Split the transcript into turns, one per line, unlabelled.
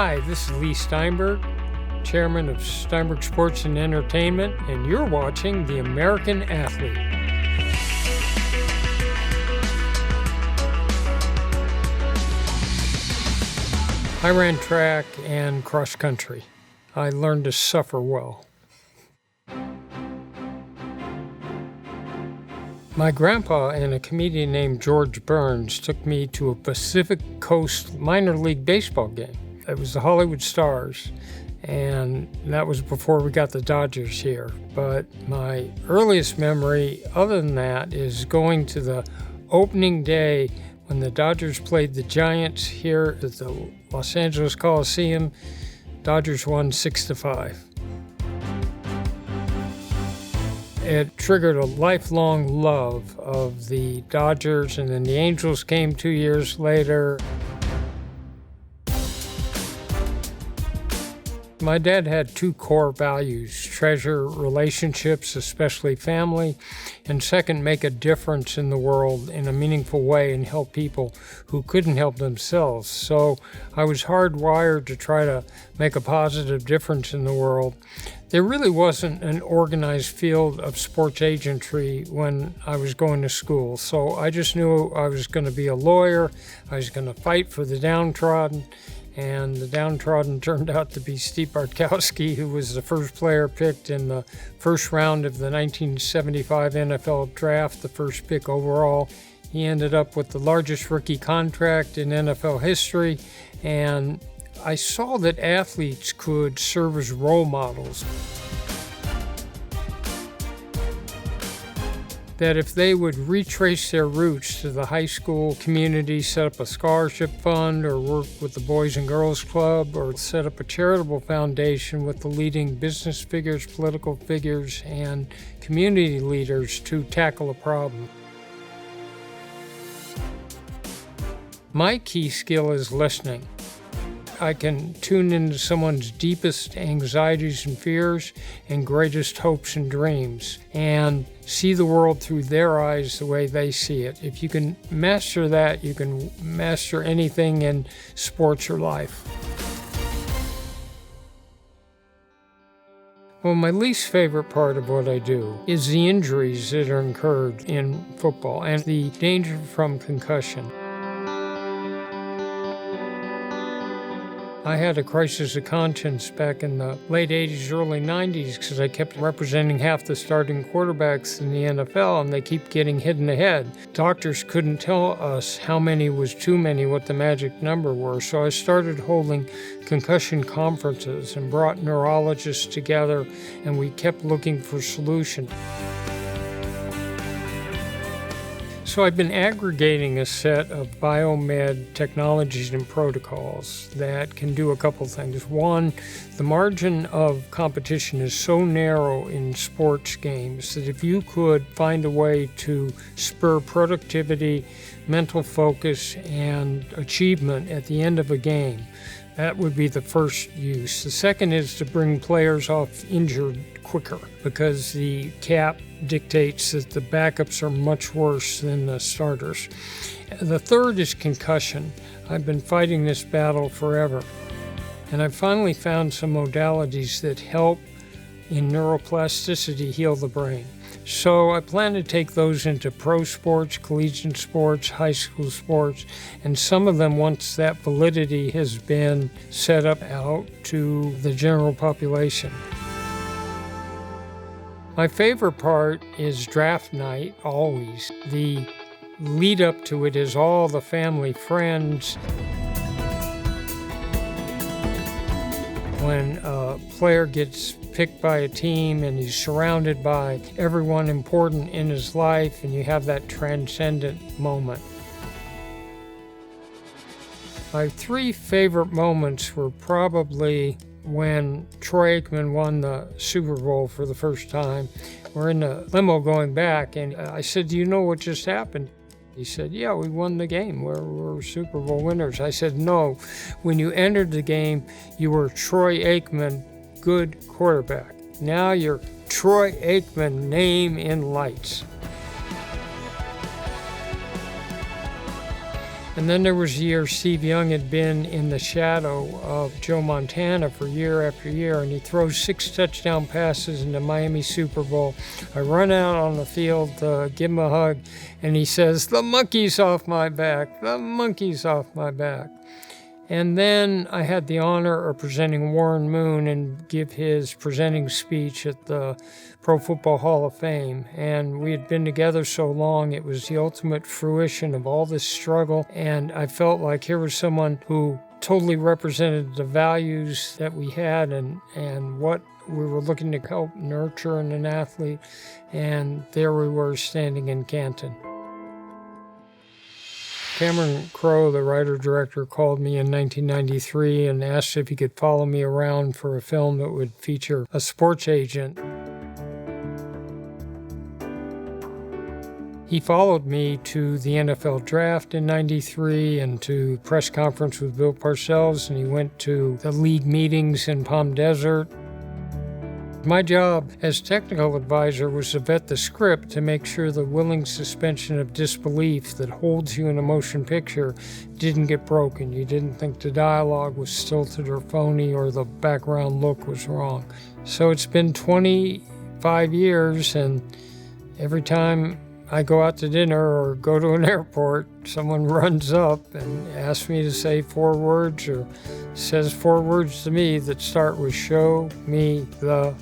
Hi, this is Leigh Steinberg, Chairman of Steinberg Sports and Entertainment, and you're watching The American Athlete. I ran track and cross country. I learned to suffer well. My grandpa and a comedian named George Burns took me to a Pacific Coast minor league baseball game. It was the Hollywood Stars, and that was before we got the Dodgers here. But my earliest memory, other than that, is going to the opening day when the Dodgers played the Giants here at the Los Angeles Coliseum. Dodgers won 6-5. It triggered a lifelong love of the Dodgers, and then the Angels came 2 years later. My dad had two core values: treasure relationships, especially family, and second, make a difference in the world in a meaningful way and help people who couldn't help themselves. So I was hardwired to try to make a positive difference in the world. There really wasn't an organized field of sports agentry when I was going to school, so I just knew I was going to be a lawyer. I was going to fight for the downtrodden. And the downtrodden turned out to be Steve Bartkowski, who was the first player picked in the first round of the 1975 NFL draft, the first pick overall. He ended up with the largest rookie contract in NFL history, and I saw that athletes could serve as role models. That if they would retrace their roots to the high school community, set up a scholarship fund, or work with the Boys and Girls Club, or set up a charitable foundation with the leading business figures, political figures, and community leaders to tackle a problem. My key skill is listening. I can tune into someone's deepest anxieties and fears and greatest hopes and dreams and see the world through their eyes the way they see it. If you can master that, you can master anything in sports or life. Well, my least favorite part of what I do is the injuries that are incurred in football and the danger from concussion. I had a crisis of conscience back in the late 80s, early 90s, because I kept representing half the starting quarterbacks in the NFL, and they keep getting hit in the head. Doctors couldn't tell us how many was too many, what the magic number were, so I started holding concussion conferences and brought neurologists together, and we kept looking for solutions. So I've been aggregating a set of biomed technologies and protocols that can do a couple things. One, the margin of competition is so narrow in sports games that if you could find a way to spur productivity, mental focus, and achievement at the end of a game, that would be the first use. The second is to bring players off injured quicker, because the cap dictates that the backups are much worse than the starters. The third is concussion. I've been fighting this battle forever, and I've finally found some modalities that help in neuroplasticity heal the brain. So I plan to take those into pro sports, collegiate sports, high school sports, and some of them, once that validity has been set up, out to the general population. My favorite part is draft night, always. The lead up to it is all the family, friends. When a player gets picked by a team and he's surrounded by everyone important in his life, and you have that transcendent moment. My three favorite moments were probably when Troy Aikman won the Super Bowl for the first time. We're in the limo going back, and I said, "Do you know what just happened?" He said, "Yeah, we won the game. We're Super Bowl winners." I said, "No, when you entered the game, you were Troy Aikman, good quarterback. Now you're Troy Aikman, name in lights." And then there was the year Steve Young had been in the shadow of Joe Montana for year after year, and he throws 6 touchdown passes in the Miami Super Bowl. I run out on the field to give him a hug, and he says, "The monkey's off my back, the monkey's off my back." And then I had the honor of presenting Warren Moon and give his presenting speech at the Pro Football Hall of Fame. And we had been together so long, it was the ultimate fruition of all this struggle. And I felt like here was someone who totally represented the values that we had and what we were looking to help nurture in an athlete. And there we were standing in Canton. Cameron Crowe, the writer-director, called me in 1993 and asked if he could follow me around for a film that would feature a sports agent. He followed me to the NFL draft in 93 and to press conference with Bill Parcells, and he went to the league meetings in Palm Desert. My job as technical advisor was to vet the script to make sure the willing suspension of disbelief that holds you in a motion picture didn't get broken. You didn't think the dialogue was stilted or phony or the background look was wrong. So it's been 25 years, and every time I go out to dinner or go to an airport, someone runs up and asks me to say 4 words or says 4 words to me that start with "show me the